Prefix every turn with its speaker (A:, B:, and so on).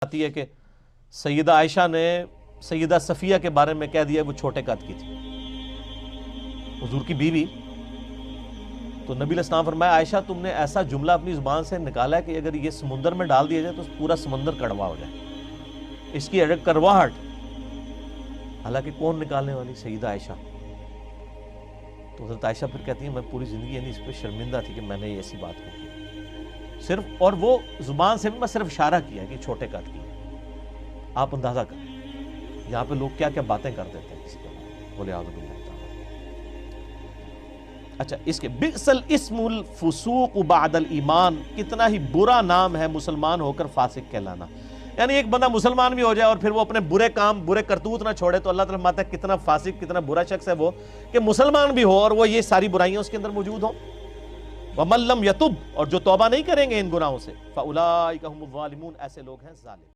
A: آتی ہے کہ سیدہ عائشہ نے سیدہ صفیہ کے بارے میں کہہ دیا وہ چھوٹے قد کی تھی، حضور کی بیوی. تو نبی علیہ السلام فرمایا عائشہ تم نے ایسا جملہ اپنی زبان سے نکالا ہے کہ اگر یہ سمندر میں ڈال دیا جائے تو پورا سمندر کڑوا ہو جائے، اس کی اگر کرواہٹ. حالانکہ کون نکالنے والی؟ سیدہ عائشہ. تو حضرت عائشہ پھر کہتی ہیں میں پوری زندگی اس پہ شرمندہ تھی کہ میں نے ایسی بات کی صرف، اور وہ زبان سے بھی میں صرف اشارہ کیا کہ چھوٹے قد کی. آپ اندازہ کریں یہاں پہ لوگ کیا کیا باتیں کر دیتے ہیں کسی کے بارے. بولے اعوذ باللہ تعالی. اچھا اس کے بئس الاسم الفسوق بعد الایمان، کتنا ہی برا نام ہے مسلمان ہو کر فاسق کہلانا. یعنی ایک بندہ مسلمان بھی ہو جائے اور پھر وہ اپنے برے کام برے کرتوت نہ چھوڑے تو اللہ تعالیٰ فرماتا ہے کتنا فاسق کتنا برا شخص ہے وہ کہ مسلمان بھی ہو اور وہ یہ ساری برائیاں اس کے اندر موجود ہوں. وَمَن لَّمْ يَتُبْ، اور جو توبہ نہیں کریں گے ان گناہوں سے، فَأُولَٰئِکَ هُمُ الظَّالِمُونَ، ایسے لوگ ہیں ظالم.